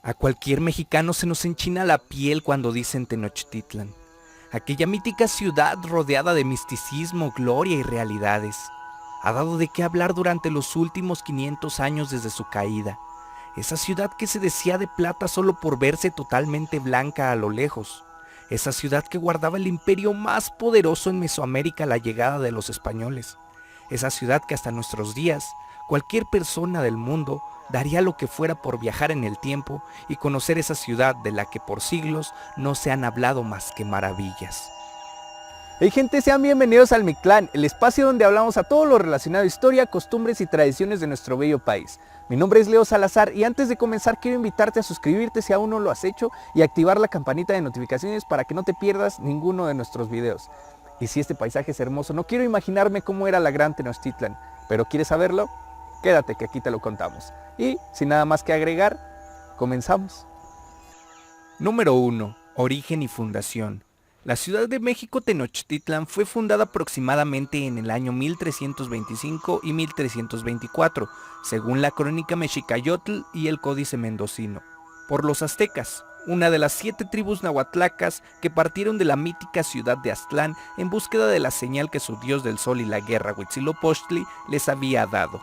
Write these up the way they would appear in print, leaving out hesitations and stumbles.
A cualquier mexicano se nos enchina la piel cuando dicen Tenochtitlan, aquella mítica ciudad rodeada de misticismo, gloria y realidades. Ha dado de qué hablar durante los últimos 500 años desde su caída. Esa ciudad que se decía de plata solo por verse totalmente blanca a lo lejos. Esa ciudad que guardaba el imperio más poderoso en Mesoamérica a la llegada de los españoles. Esa ciudad que hasta nuestros días, cualquier persona del mundo daría lo que fuera por viajar en el tiempo y conocer esa ciudad de la que por siglos no se han hablado más que maravillas. Hey gente, sean bienvenidos al Mictlán, el espacio donde hablamos a todo lo relacionado a historia, costumbres y tradiciones de nuestro bello país. Mi nombre es Leo Salazar y antes de comenzar quiero invitarte a suscribirte si aún no lo has hecho y activar la campanita de notificaciones para que no te pierdas ninguno de nuestros videos. Y si este paisaje es hermoso, no quiero imaginarme cómo era la gran Tenochtitlan, pero ¿quieres saberlo? Quédate que aquí te lo contamos. Y sin nada más que agregar, comenzamos. Número 1. Origen y fundación. La Ciudad de México Tenochtitlan fue fundada aproximadamente en el año 1325 y 1324, según la Crónica Mexicayotl y el Códice Mendocino, por los aztecas, una de las 7 tribus nahuatlacas que partieron de la mítica ciudad de Aztlán en búsqueda de la señal que su dios del sol y la guerra Huitzilopochtli les había dado.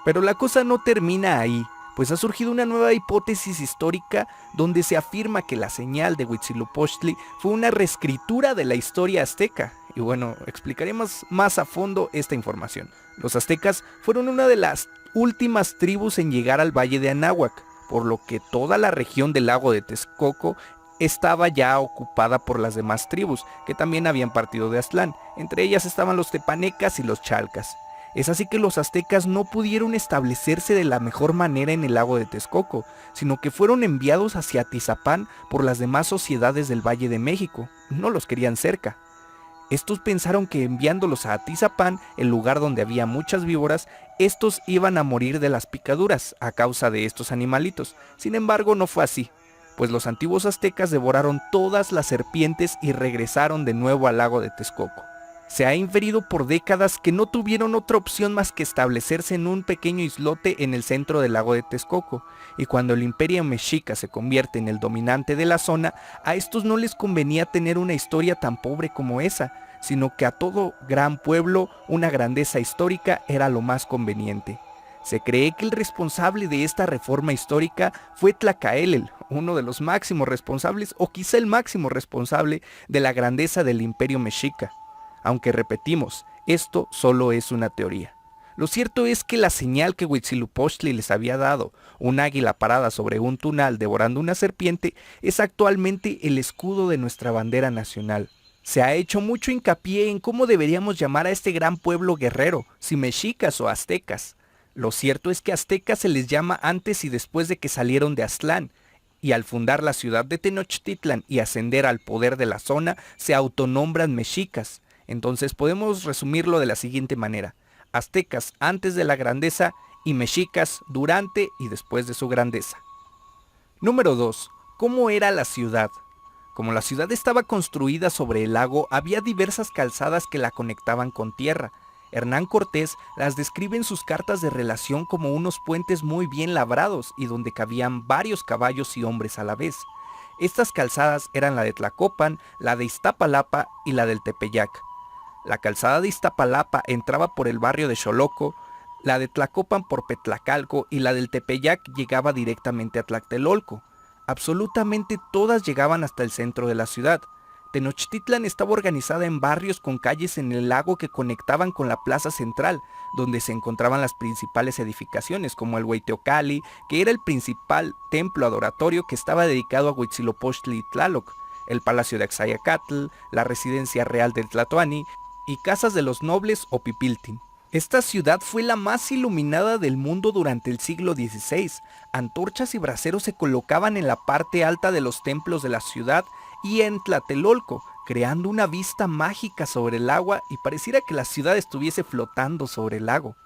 Pero la cosa no termina ahí, pues ha surgido una nueva hipótesis histórica donde se afirma que la señal de Huitzilopochtli fue una reescritura de la historia azteca. Y bueno, explicaremos más a fondo esta información. Los aztecas fueron una de las últimas tribus en llegar al Valle de Anáhuac, por lo que toda la región del lago de Texcoco estaba ya ocupada por las demás tribus, que también habían partido de Aztlán. Entre ellas estaban los tepanecas y los chalcas. Es así que los aztecas no pudieron establecerse de la mejor manera en el lago de Texcoco, sino que fueron enviados hacia Atizapán por las demás sociedades del Valle de México. No los querían cerca. Estos pensaron que enviándolos a Atizapán, el lugar donde había muchas víboras, estos iban a morir de las picaduras a causa de estos animalitos. Sin embargo, no fue así, pues los antiguos aztecas devoraron todas las serpientes y regresaron de nuevo al lago de Texcoco. Se ha inferido por décadas que no tuvieron otra opción más que establecerse en un pequeño islote en el centro del lago de Texcoco, y cuando el imperio mexica se convierte en el dominante de la zona, a estos no les convenía tener una historia tan pobre como esa, sino que a todo gran pueblo una grandeza histórica era lo más conveniente. Se cree que el responsable de esta reforma histórica fue Tlacaelel, uno de los máximos responsables o quizá el máximo responsable de la grandeza del imperio mexica. Aunque repetimos, esto solo es una teoría. Lo cierto es que la señal que Huitzilopochtli les había dado, un águila parada sobre un tunal devorando una serpiente, es actualmente el escudo de nuestra bandera nacional. Se ha hecho mucho hincapié en cómo deberíamos llamar a este gran pueblo guerrero, si mexicas o aztecas. Lo cierto es que aztecas se les llama antes y después de que salieron de Aztlán, y al fundar la ciudad de Tenochtitlan y ascender al poder de la zona, se autonombran mexicas. Entonces podemos resumirlo de la siguiente manera: aztecas antes de la grandeza y mexicas durante y después de su grandeza. Número 2. ¿Cómo era la ciudad? Como la ciudad estaba construida sobre el lago, había diversas calzadas que la conectaban con tierra. Hernán Cortés las describe en sus cartas de relación como unos puentes muy bien labrados y donde cabían varios caballos y hombres a la vez. Estas calzadas eran la de Tlacopan, la de Iztapalapa y la del Tepeyac. La calzada de Iztapalapa entraba por el barrio de Xoloco, la de Tlacopan por Petlacalco y la del Tepeyac llegaba directamente a Tlatelolco. Absolutamente todas llegaban hasta el centro de la ciudad. Tenochtitlan estaba organizada en barrios con calles en el lago que conectaban con la plaza central, donde se encontraban las principales edificaciones como el Hueyteocalli, que era el principal templo adoratorio que estaba dedicado a Huitzilopochtli y Tlaloc, el palacio de Axayacatl, la residencia real del Tlatoani, y casas de los nobles o pipiltin. Esta ciudad fue la más iluminada del mundo durante el siglo XVI. Antorchas y braseros se colocaban en la parte alta de los templos de la ciudad y en Tlatelolco, creando una vista mágica sobre el agua y pareciera que la ciudad estuviese flotando sobre el lago.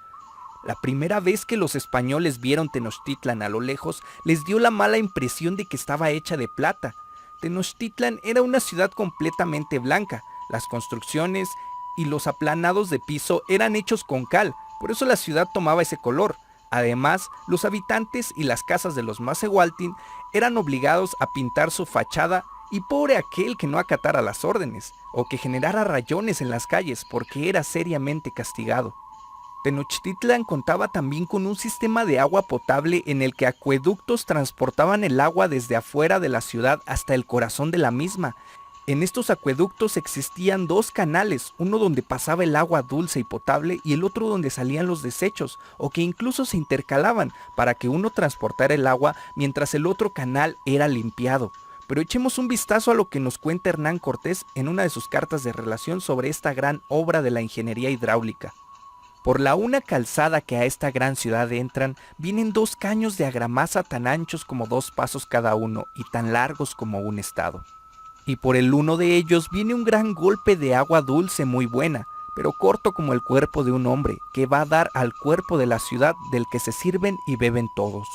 La primera vez que los españoles vieron Tenochtitlan a lo lejos, les dio la mala impresión de que estaba hecha de plata. Tenochtitlan era una ciudad completamente blanca. Las construcciones y los aplanados de piso eran hechos con cal, por eso la ciudad tomaba ese color. Además, los habitantes y las casas de los Macehualtin eran obligados a pintar su fachada y pobre aquel que no acatara las órdenes o que generara rayones en las calles porque era seriamente castigado. Tenochtitlan contaba también con un sistema de agua potable en el que acueductos transportaban el agua desde afuera de la ciudad hasta el corazón de la misma. En estos acueductos existían dos canales, uno donde pasaba el agua dulce y potable y el otro donde salían los desechos, o que incluso se intercalaban para que uno transportara el agua mientras el otro canal era limpiado. Pero echemos un vistazo a lo que nos cuenta Hernán Cortés en una de sus cartas de relación sobre esta gran obra de la ingeniería hidráulica. Por la una calzada que a esta gran ciudad entran, vienen dos caños de argamasa tan anchos como 2 pasos cada uno y tan largos como un estado. Y por el uno de ellos viene un gran golpe de agua dulce muy buena, pero corto como el cuerpo de un hombre, que va a dar al cuerpo de la ciudad del que se sirven y beben todos.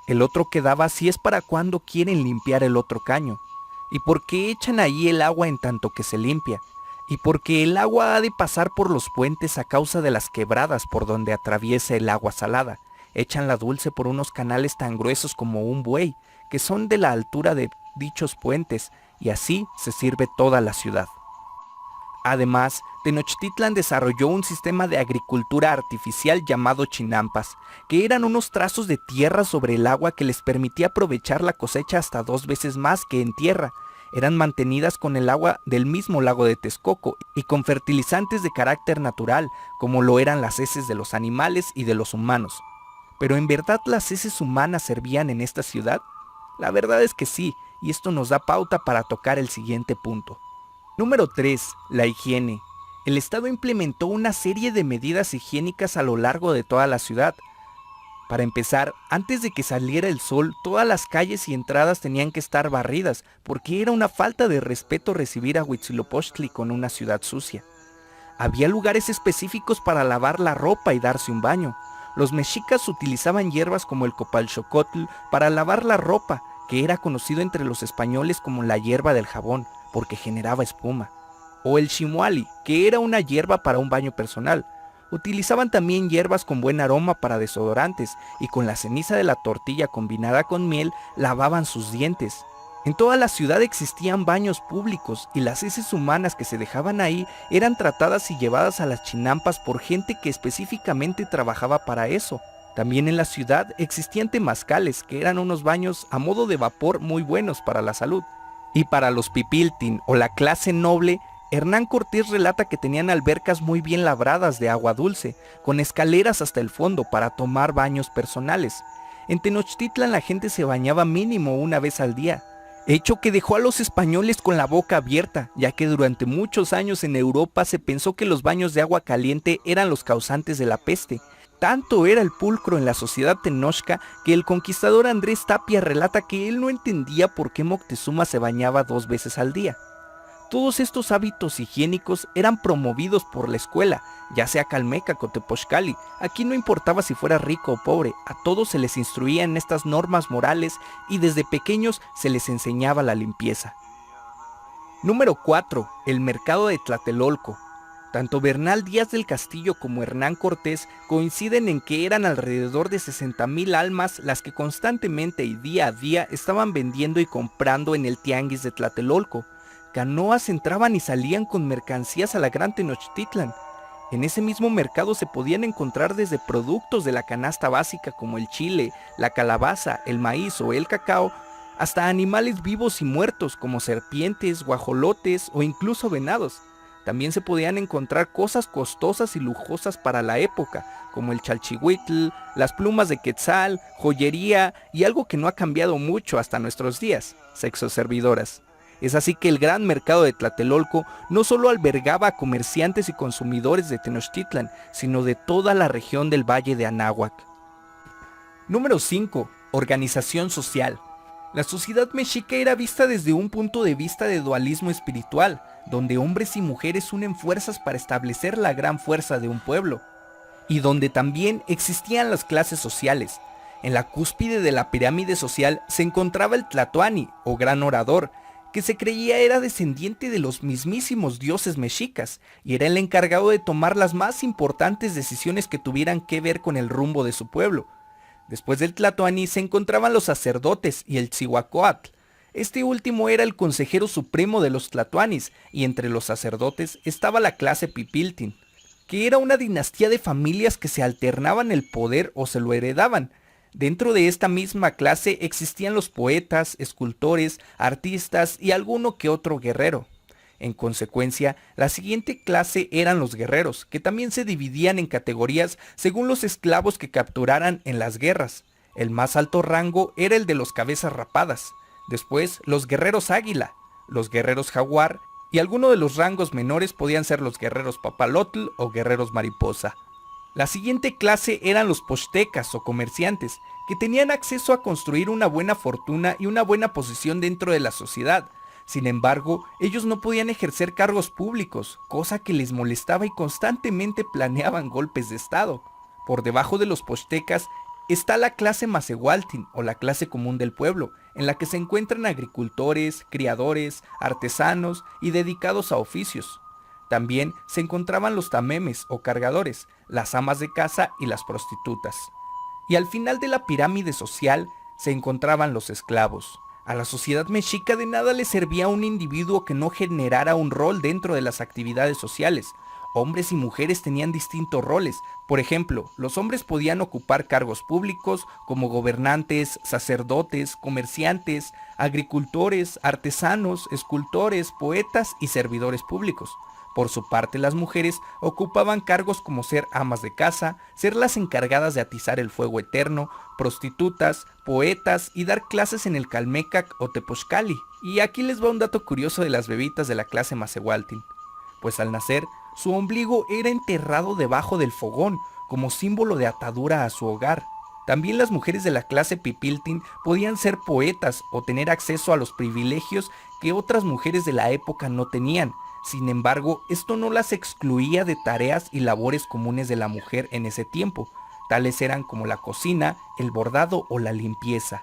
El otro que daba si es para cuando quieren limpiar el otro caño. ¿Y por qué echan ahí el agua en tanto que se limpia? Y porque el agua ha de pasar por los puentes a causa de las quebradas por donde atraviesa el agua salada. Echan la dulce por unos canales tan gruesos como un buey, que son de la altura de dichos puentes, y así se sirve toda la ciudad. Además, Tenochtitlan desarrolló un sistema de agricultura artificial llamado chinampas, que eran unos trazos de tierra sobre el agua que les permitía aprovechar la cosecha hasta 2 veces más que en tierra. Eran mantenidas con el agua del mismo lago de Texcoco y con fertilizantes de carácter natural, como lo eran las heces de los animales y de los humanos. ¿Pero en verdad las heces humanas servían en esta ciudad? La verdad es que sí, y esto nos da pauta para tocar el siguiente punto. Número 3. La higiene. El Estado implementó una serie de medidas higiénicas a lo largo de toda la ciudad. Para empezar, antes de que saliera el sol, todas las calles y entradas tenían que estar barridas, porque era una falta de respeto recibir a Huitzilopochtli con una ciudad sucia. Había lugares específicos para lavar la ropa y darse un baño. Los mexicas utilizaban hierbas como el copalxocotl para lavar la ropa, que era conocido entre los españoles como la hierba del jabón, porque generaba espuma. O el ximoali, que era una hierba para un baño personal. Utilizaban también hierbas con buen aroma para desodorantes, y con la ceniza de la tortilla combinada con miel lavaban sus dientes. En toda la ciudad existían baños públicos, y las heces humanas que se dejaban ahí eran tratadas y llevadas a las chinampas por gente que específicamente trabajaba para eso. También en la ciudad existían temazcales, que eran unos baños a modo de vapor muy buenos para la salud. Y para los pipiltin o la clase noble, Hernán Cortés relata que tenían albercas muy bien labradas de agua dulce, con escaleras hasta el fondo para tomar baños personales. En Tenochtitlan la gente se bañaba mínimo una vez al día, hecho que dejó a los españoles con la boca abierta, ya que durante muchos años en Europa se pensó que los baños de agua caliente eran los causantes de la peste. Tanto era el pulcro en la sociedad tenochca que el conquistador Andrés Tapia relata que él no entendía por qué Moctezuma se bañaba 2 veces al día. Todos estos hábitos higiénicos eran promovidos por la escuela, ya sea calmeca o tepochcali. Aquí no importaba si fuera rico o pobre, a todos se les instruía en estas normas morales y desde pequeños se les enseñaba la limpieza. Número 4. El mercado de Tlatelolco. Tanto Bernal Díaz del Castillo como Hernán Cortés coinciden en que eran alrededor de 60,000 almas las que constantemente y día a día estaban vendiendo y comprando en el tianguis de Tlatelolco. Canoas entraban y salían con mercancías a la Gran Tenochtitlan. En ese mismo mercado se podían encontrar desde productos de la canasta básica como el chile, la calabaza, el maíz o el cacao, hasta animales vivos y muertos como serpientes, guajolotes o incluso venados. También se podían encontrar cosas costosas y lujosas para la época, como el chalchihuitl, las plumas de quetzal, joyería y algo que no ha cambiado mucho hasta nuestros días, sexoservidoras. Es así que el gran mercado de Tlatelolco no solo albergaba a comerciantes y consumidores de Tenochtitlan, sino de toda la región del Valle de Anáhuac. Número 5. Organización social. La sociedad mexica era vista desde un punto de vista de dualismo espiritual, donde hombres y mujeres unen fuerzas para establecer la gran fuerza de un pueblo, y donde también existían las clases sociales. En la cúspide de la pirámide social se encontraba el Tlatoani, o gran orador, que se creía era descendiente de los mismísimos dioses mexicas, y era el encargado de tomar las más importantes decisiones que tuvieran que ver con el rumbo de su pueblo. Después del tlatoani se encontraban los sacerdotes y el tzihuacoatl. Este último era el consejero supremo de los tlatoanis, y entre los sacerdotes estaba la clase pipiltin, que era una dinastía de familias que se alternaban el poder o se lo heredaban. Dentro de esta misma clase existían los poetas, escultores, artistas y alguno que otro guerrero. En consecuencia, la siguiente clase eran los guerreros, que también se dividían en categorías según los esclavos que capturaran en las guerras. El más alto rango era el de los cabezas rapadas, después los guerreros águila, los guerreros jaguar, y algunos de los rangos menores podían ser los guerreros papalotl o guerreros mariposa. La siguiente clase eran los pochtecas o comerciantes, que tenían acceso a construir una buena fortuna y una buena posición dentro de la sociedad. Sin embargo, ellos no podían ejercer cargos públicos, cosa que les molestaba y constantemente planeaban golpes de estado. Por debajo de los pochtecas está la clase macehualtin o la clase común del pueblo, en la que se encuentran agricultores, criadores, artesanos y dedicados a oficios. También se encontraban los tamemes o cargadores, las amas de casa y las prostitutas. Y al final de la pirámide social se encontraban los esclavos. A la sociedad mexica de nada le servía un individuo que no generara un rol dentro de las actividades sociales. Hombres y mujeres tenían distintos roles. Por ejemplo, los hombres podían ocupar cargos públicos como gobernantes, sacerdotes, comerciantes, agricultores, artesanos, escultores, poetas y servidores públicos. Por su parte, las mujeres ocupaban cargos como ser amas de casa, ser las encargadas de atizar el fuego eterno, prostitutas, poetas y dar clases en el Calmecac o Tepochcali. Y aquí les va un dato curioso de las bebitas de la clase macehualtin. Pues al nacer, su ombligo era enterrado debajo del fogón, como símbolo de atadura a su hogar. También las mujeres de la clase pipiltin podían ser poetas o tener acceso a los privilegios que otras mujeres de la época no tenían. Sin embargo, esto no las excluía de tareas y labores comunes de la mujer en ese tiempo. Tales eran como la cocina, el bordado o la limpieza.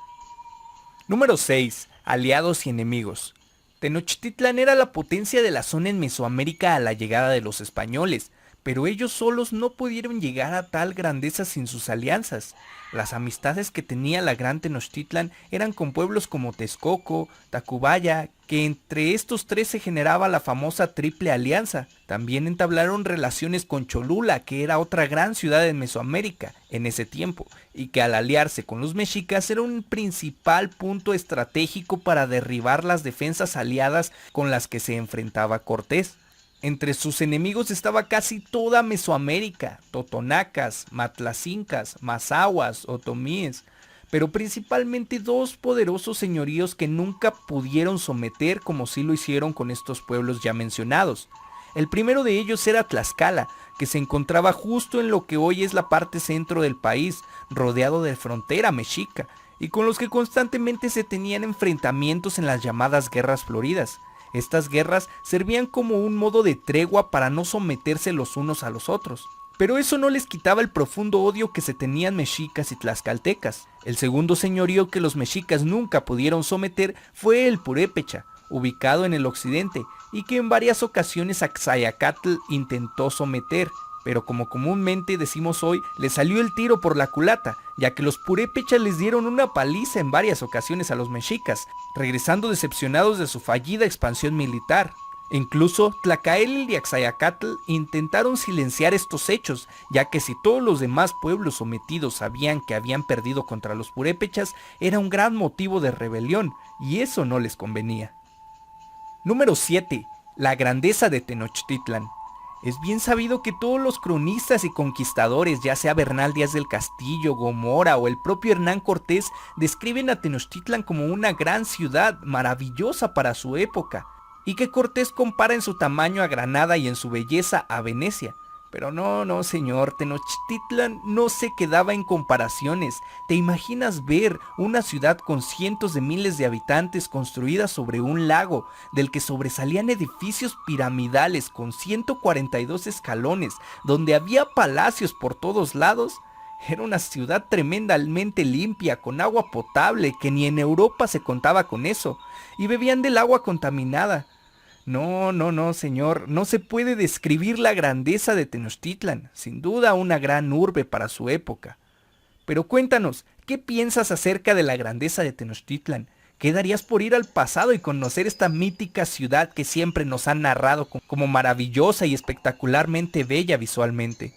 Número 6. Aliados y enemigos. Tenochtitlan era la potencia de la zona en Mesoamérica a la llegada de los españoles, pero ellos solos no pudieron llegar a tal grandeza sin sus alianzas. Las amistades que tenía la gran Tenochtitlan eran con pueblos como Texcoco, Tacubaya, que entre estos tres se generaba la famosa Triple Alianza. También entablaron relaciones con Cholula, que era otra gran ciudad en Mesoamérica en ese tiempo, y que al aliarse con los mexicas era un principal punto estratégico para derribar las defensas aliadas con las que se enfrentaba Cortés. Entre sus enemigos estaba casi toda Mesoamérica, totonacas, matlacincas, mazahuas, otomíes, pero principalmente dos poderosos señoríos que nunca pudieron someter como sí lo hicieron con estos pueblos ya mencionados. El primero de ellos era Tlaxcala, que se encontraba justo en lo que hoy es la parte centro del país, rodeado de frontera mexica, y con los que constantemente se tenían enfrentamientos en las llamadas guerras floridas. Estas guerras servían como un modo de tregua para no someterse los unos a los otros. Pero eso no les quitaba el profundo odio que se tenían mexicas y tlaxcaltecas. El segundo señorío que los mexicas nunca pudieron someter fue el Purépecha, ubicado en el occidente, y que en varias ocasiones Axayacatl intentó someter, pero como comúnmente decimos hoy, le salió el tiro por la culata, ya que los purépechas les dieron una paliza en varias ocasiones a los mexicas, regresando decepcionados de su fallida expansión militar. Incluso Tlacaelel y Axayacatl intentaron silenciar estos hechos, ya que si todos los demás pueblos sometidos sabían que habían perdido contra los purépechas, era un gran motivo de rebelión, y eso no les convenía. Número 7. La grandeza de Tenochtitlan. Es bien sabido que todos los cronistas y conquistadores, ya sea Bernal Díaz del Castillo, Gomora o el propio Hernán Cortés, describen a Tenochtitlan como una gran ciudad maravillosa para su época, y que Cortés compara en su tamaño a Granada y en su belleza a Venecia. Pero no señor, Tenochtitlan no se quedaba en comparaciones. ¿Te imaginas ver una ciudad con cientos de miles de habitantes construida sobre un lago, del que sobresalían edificios piramidales con 142 escalones, donde había palacios por todos lados? Era una ciudad tremendamente limpia, con agua potable, que ni en Europa se contaba con eso, y bebían del agua contaminada. No, señor, no se puede describir la grandeza de Tenochtitlan, sin duda una gran urbe para su época. Pero cuéntanos, ¿qué piensas acerca de la grandeza de Tenochtitlan? ¿Qué darías por ir al pasado y conocer esta mítica ciudad que siempre nos han narrado como maravillosa y espectacularmente bella visualmente?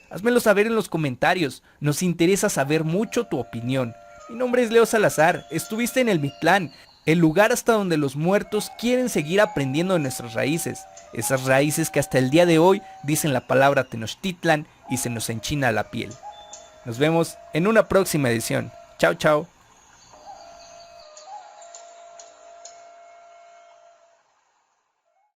Házmelo saber en los comentarios, nos interesa saber mucho tu opinión. Mi nombre es Leo Salazar, estuviste en el Mictlán, el lugar hasta donde los muertos quieren seguir aprendiendo de nuestras raíces. Esas raíces que hasta el día de hoy dicen la palabra Tenochtitlan y se nos enchina la piel. Nos vemos en una próxima edición. Chao, chao.